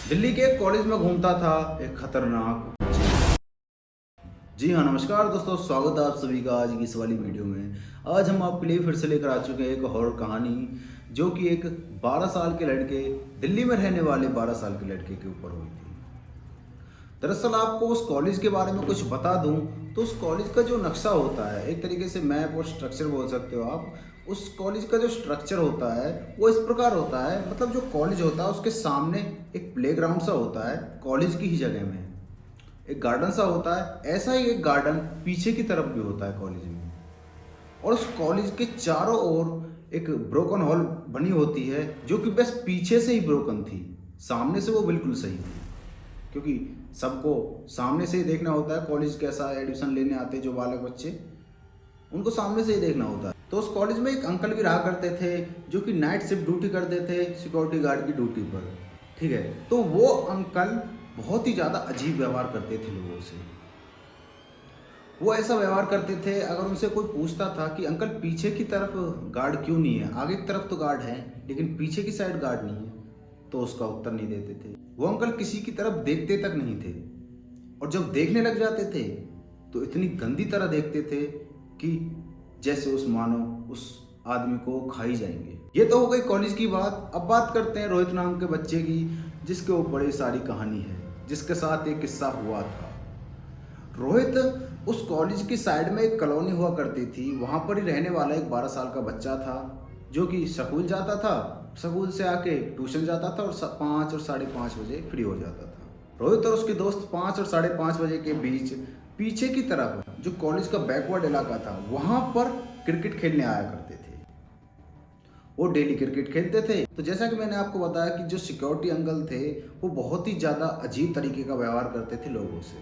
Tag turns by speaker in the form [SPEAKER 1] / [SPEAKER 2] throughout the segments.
[SPEAKER 1] दिल्ली के एक कॉलेज में घूमता था एक खतरनाक। जी हाँ, नमस्कार दोस्तों, स्वागत है आप सभी का आज की इस वाली वीडियो में। आज हम आपके लिए फिर से लेकर आ चुके हैं एक हॉरर कहानी, जो कि एक 12 साल के लड़के, दिल्ली में रहने वाले 12 साल के लड़के के ऊपर हुई थी। दरअसल आपको उस कॉलेज के बारे में कुछ बता दूं तो उस कॉलेज का जो नक्शा होता है, एक तरीके से मैप और स्ट्रक्चर बोल सकते हो आप। उस कॉलेज का जो स्ट्रक्चर होता है वो इस प्रकार होता है, मतलब जो कॉलेज होता है उसके सामने एक प्लेग्राउंड सा होता है, कॉलेज की ही जगह में एक गार्डन सा होता है। ऐसा ही एक गार्डन पीछे की तरफ भी होता है कॉलेज में, और उस कॉलेज के चारों ओर एक ब्रोकन हॉल बनी होती है, जो कि बस पीछे से ही ब्रोकन थी, सामने से वो बिल्कुल सही थी। क्योंकि सबको सामने से ही देखना होता है, कॉलेज कैसा एडमिशन लेने आते हैं जो बालक बच्चे, उनको सामने से ही देखना होता है। तो उस कॉलेज में एक अंकल भी रहा करते थे, जो कि नाइट शिफ्ट ड्यूटी करते थे, सिक्योरिटी गार्ड की ड्यूटी पर। ठीक है, तो वो अंकल बहुत ही ज़्यादा अजीब व्यवहार करते थे लोगों से। वो ऐसा व्यवहार करते थे, अगर उनसे कोई पूछता था कि अंकल पीछे की तरफ गार्ड क्यों नहीं है, आगे की तरफ तो गार्ड है लेकिन पीछे की साइड गार्ड नहीं है, तो उसका उत्तर नहीं देते थे। वो अंकल किसी की तरफ देखते तक नहीं थे, और जब देखने लग जाते थे तो इतनी गंदी तरह देखते थे कि जैसे उस मानो उस आदमी को खा ही जाएंगे। ये तो हो गई कॉलेज की बात। अब बात करते हैं रोहित नाम के बच्चे की, जिसके ऊपर बड़ी सारी कहानी है, जिसके साथ एक किस्सा हुआ था। रोहित उस कॉलेज की साइड में एक कॉलोनी हुआ करती थी, वहाँ पर ही रहने वाला एक 12 साल का बच्चा था, जो कि स्कूल जाता था, स्कूल से आके ट्यूशन जाता था और 5 और 5:30 बजे फ्री हो जाता था। रोहित और उसके दोस्त 5 और 5:30 बजे के बीच पीछे की तरफ जो कॉलेज का बैकवर्ड इलाका था, वहाँ पर क्रिकेट खेलने आया करते थे। वो डेली क्रिकेट खेलते थे। तो जैसा कि मैंने आपको बताया कि जो सिक्योरिटी अंकल थे वो बहुत ही ज़्यादा अजीब तरीके का व्यवहार करते थे लोगों से।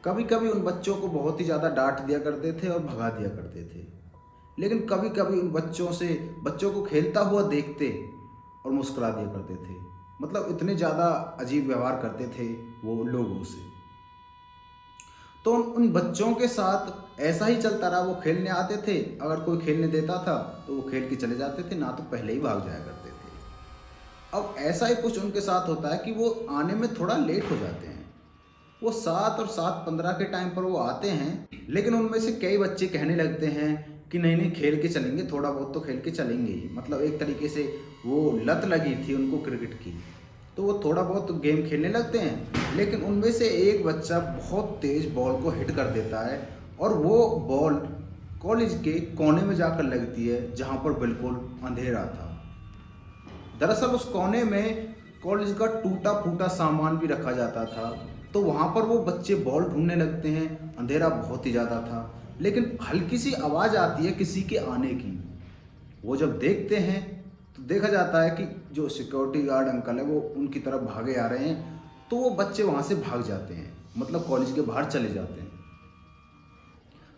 [SPEAKER 1] कभी कभी उन बच्चों को बहुत ही ज़्यादा डांट दिया करते थे और भगा दिया करते थे, लेकिन कभी कभी उन बच्चों को खेलता हुआ देखते और मुस्कुरा दिया करते थे। मतलब इतने ज़्यादा अजीब व्यवहार करते थे वो लोगों से। तो उन बच्चों के साथ ऐसा ही चलता रहा। वो खेलने आते थे, अगर कोई खेलने देता था तो वो खेल के चले जाते थे, ना तो पहले ही भाग जाया करते थे। अब ऐसा ही कुछ उनके साथ होता है कि वो आने में थोड़ा लेट हो जाते हैं। वो 7 और 7:15 के टाइम पर वो आते हैं, लेकिन उनमें से कई बच्चे कहने लगते हैं कि नहीं नहीं, खेल के चलेंगे, थोड़ा बहुत तो खेल के चलेंगे ही। मतलब एक तरीके से वो लत लगी थी उनको क्रिकेट की, तो वो थोड़ा बहुत गेम खेलने लगते हैं। लेकिन उनमें से एक बच्चा बहुत तेज बॉल को हिट कर देता है, और वो बॉल कॉलेज के कोने में जाकर लगती है, जहाँ पर बिल्कुल अंधेरा था। दरअसल उस कोने में कॉलेज का टूटा फूटा सामान भी रखा जाता था। तो वहाँ पर वो बच्चे बॉल ढूंढने लगते हैं। अंधेरा बहुत ही ज़्यादा था, लेकिन हल्की सी आवाज़ आती है किसी के आने की। वो जब देखते हैं तो देखा जाता है कि जो सिक्योरिटी गार्ड अंकल है वो उनकी तरफ भागे आ रहे हैं। तो वो बच्चे वहाँ से भाग जाते हैं, मतलब कॉलेज के बाहर चले जाते हैं।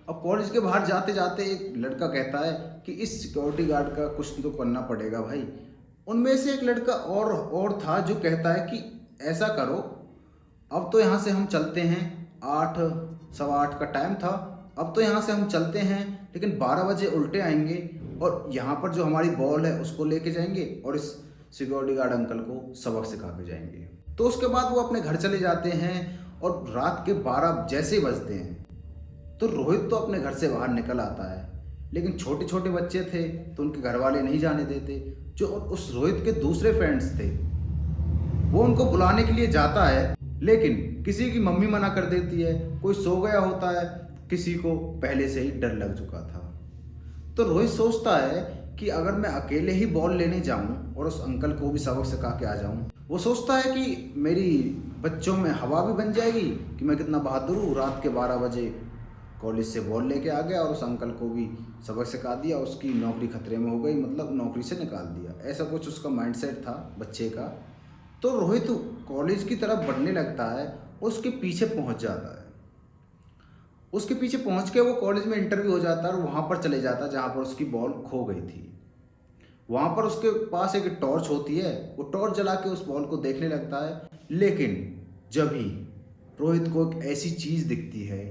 [SPEAKER 1] अब कॉलेज के बाहर जाते जाते एक लड़का कहता है कि इस सिक्योरिटी गार्ड का कुछ तो करना पड़ेगा भाई। उनमें से एक लड़का और था जो कहता है कि ऐसा करो, अब तो यहाँ से हम चलते हैं, 8 सवा 8 का टाइम था, अब तो यहाँ से हम चलते हैं, लेकिन 12 बजे उल्टे आएंगे और यहाँ पर जो हमारी बॉल है उसको लेके जाएंगे और इस सिक्योरिटी गार्ड अंकल को सबक सिखा के जाएंगे। तो उसके बाद वो अपने घर चले जाते हैं, और रात के 12 जैसे बजते हैं तो रोहित तो अपने घर से बाहर निकल आता है। लेकिन छोटे छोटे बच्चे थे तो उनके घर वाले नहीं जाने देते। जो उस रोहित के दूसरे फ्रेंड्स थे वो उनको बुलाने के लिए जाता है, लेकिन किसी की मम्मी मना कर देती है, कोई सो गया होता है, किसी को पहले से ही डर लग चुका था। तो रोहित सोचता है कि अगर मैं अकेले ही बॉल लेने जाऊं और उस अंकल को भी सबक सिखा के आ जाऊं, वो सोचता है कि मेरी बच्चों में हवा भी बन जाएगी कि मैं कितना बहादुर हूँ, रात के 12 बजे कॉलेज से बॉल लेके आ गया और उस अंकल को भी सबक सिखा दिया, उसकी नौकरी खतरे में हो गई, मतलब नौकरी से निकाल दिया। ऐसा कुछ उसका माइंडसेट था बच्चे का। तो रोहित कॉलेज की तरफ बढ़ने लगता है, उसके पीछे पहुंच जाता है। उसके पीछे पहुंच के वो कॉलेज में इंटरव्यू हो जाता है और वहाँ पर चले जाता है जहाँ पर उसकी बॉल खो गई थी। वहाँ पर उसके पास एक टॉर्च होती है, वो टॉर्च जला के उस बॉल को देखने लगता है। लेकिन जब ही रोहित को एक ऐसी चीज़ दिखती है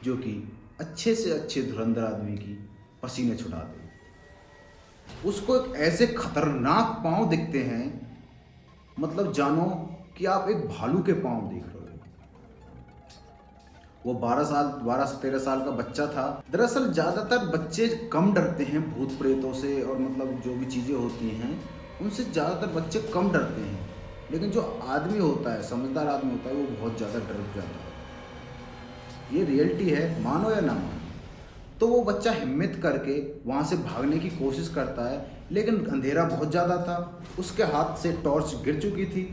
[SPEAKER 1] जो कि अच्छे से अच्छे धुरंधर आदमी की पसीने छुड़ा दे। उसको एक ऐसे खतरनाक पांव दिखते हैं, मतलब जानो कि आप एक भालू के पांव देख रहे हो। वो 12 से 13 साल का बच्चा था। दरअसल ज़्यादातर बच्चे कम डरते हैं भूत प्रेतों से, और मतलब जो भी चीज़ें होती हैं उनसे ज़्यादातर बच्चे कम डरते हैं। लेकिन जो आदमी होता है, समझदार आदमी होता है, वो बहुत ज़्यादा डर जाता है। ये रियलिटी है, मानो या ना मानो। तो वो बच्चा हिम्मत करके वहाँ से भागने की कोशिश करता है, लेकिन अंधेरा बहुत ज़्यादा था, उसके हाथ से टॉर्च गिर चुकी थी।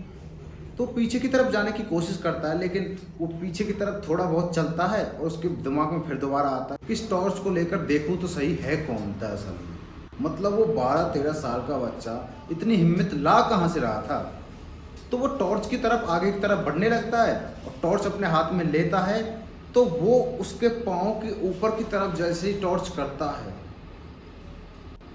[SPEAKER 1] तो पीछे की तरफ जाने की कोशिश करता है, लेकिन वो पीछे की तरफ थोड़ा बहुत चलता है और उसके दिमाग में फिर दोबारा आता है कि इस टॉर्च को लेकर देखूं तो सही है कौन था असल में। मतलब वो 12-13 साल का बच्चा इतनी हिम्मत ला कहाँ से रहा था। तो वो टॉर्च की तरफ आगे की तरफ बढ़ने लगता है और टॉर्च अपने हाथ में लेता है, तो वो उसके पाँव के ऊपर की तरफ जैसे ही टॉर्च करता है,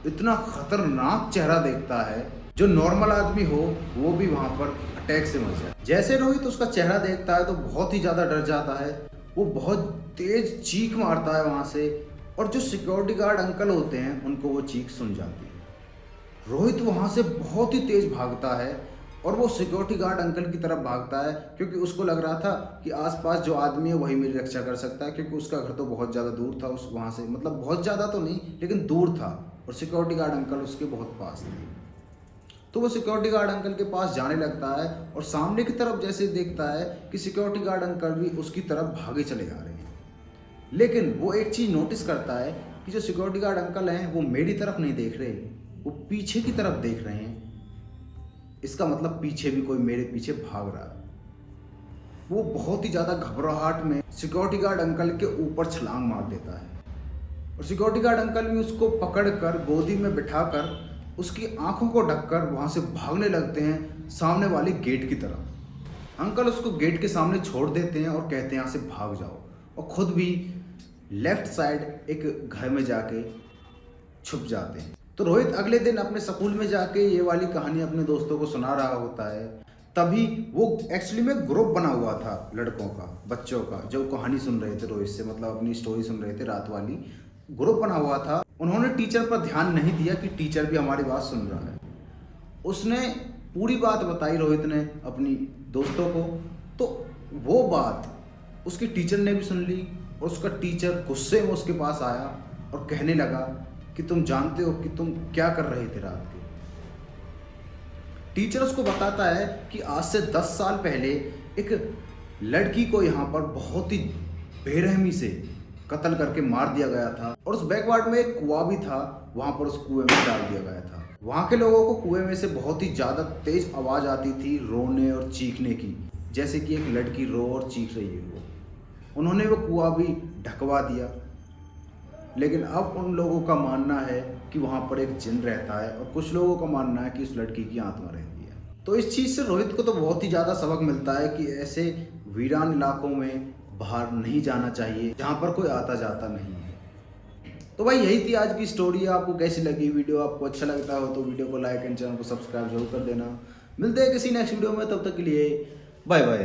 [SPEAKER 1] इतना खतरनाक चेहरा देखता है, जो नॉर्मल आदमी हो वो भी वहाँ पर अटैक से मर जाए। जैसे रोहित उसका चेहरा देखता है तो बहुत ही ज़्यादा डर जाता है। वो बहुत तेज चीख मारता है वहाँ से, और जो सिक्योरिटी गार्ड अंकल होते हैं उनको वो चीख सुन जाती है। रोहित वहाँ से बहुत ही तेज भागता है और वो सिक्योरिटी गार्ड अंकल की तरफ भागता है, क्योंकि उसको लग रहा था कि आसपास जो आदमी है वही मेरी रक्षा कर सकता है, क्योंकि उसका घर तो बहुत ज़्यादा दूर था उस वहाँ से, मतलब बहुत ज़्यादा तो नहीं लेकिन दूर था, और सिक्योरिटी गार्ड अंकल उसके बहुत पास थे। तो वो सिक्योरिटी गार्ड अंकल के पास जाने लगता है और सामने की तरफ जैसे देखता है कि सिक्योरिटी गार्ड अंकल भी उसकी तरफ भागे चले जा रहे हैं। लेकिन वो एक चीज़ नोटिस करता है कि जो सिक्योरिटी गार्ड अंकल हैं वो मेरी तरफ नहीं देख रहे, वो पीछे की तरफ देख रहे हैं। इसका मतलब पीछे भी कोई मेरे पीछे भाग रहा है। वो बहुत ही ज़्यादा घबराहट में सिक्योरिटी गार्ड अंकल के ऊपर छलांग मार देता है, और सिक्योरिटी गार्ड अंकल भी उसको पकड़कर गोदी में बिठाकर उसकी आंखों को ढककर वहाँ से भागने लगते हैं सामने वाले गेट की तरफ। अंकल उसको गेट के सामने छोड़ देते हैं और कहते हैं यहाँ से भाग जाओ, और खुद भी लेफ्ट साइड एक घर में जाके छुप जाते हैं। तो रोहित अगले दिन अपने स्कूल में जाके ये वाली कहानी अपने दोस्तों को सुना रहा होता है। तभी वो एक्चुअली में ग्रुप बना हुआ था लड़कों का, बच्चों का, जो कहानी सुन रहे थे रोहित से, मतलब अपनी स्टोरी सुन रहे थे रात वाली। ग्रुप बना हुआ था। उन्होंने टीचर पर ध्यान नहीं दिया कि टीचर भी हमारी बात सुन रहा है। उसने पूरी बात बताई रोहित ने अपनी दोस्तों को, तो वो बात उसके टीचर ने भी सुन ली, और उसका टीचर गुस्से में उसके पास आया और कहने लगा कि तुम जानते हो कि तुम क्या कर रहे थे रात के। टीचर उसको बताता है कि आज से 10 साल पहले एक लड़की को यहाँ पर बहुत ही बेरहमी से कत्ल करके मार दिया गया था, और उस बैकवार्ड में एक कुआं भी था, वहाँ पर उस कुएं में डाल दिया गया था। वहाँ के लोगों को कुएं में से बहुत ही ज़्यादा तेज आवाज़ आती थी रोने और चीखने की, जैसे कि एक लड़की रो और चीख रही है वो। उन्होंने वो कुआं भी ढकवा दिया, लेकिन अब उन लोगों का मानना है कि वहाँ पर एक जिन रहता है, और कुछ लोगों का मानना है कि उस लड़की की आत्मा रहती है। तो इस चीज़ से रोहित को तो बहुत ही ज़्यादा सबक मिलता है कि ऐसे वीरान इलाकों में बाहर नहीं जाना चाहिए जहाँ पर कोई आता जाता नहीं है। तो भाई यही थी आज की स्टोरी। आपको कैसी लगी वीडियो? आपको अच्छा लगता हो तो वीडियो को लाइक एंड चैनल को सब्सक्राइब जरूर कर देना। मिलते हैं किसी नेक्स्ट वीडियो में, तब तक के लिए बाय बाय।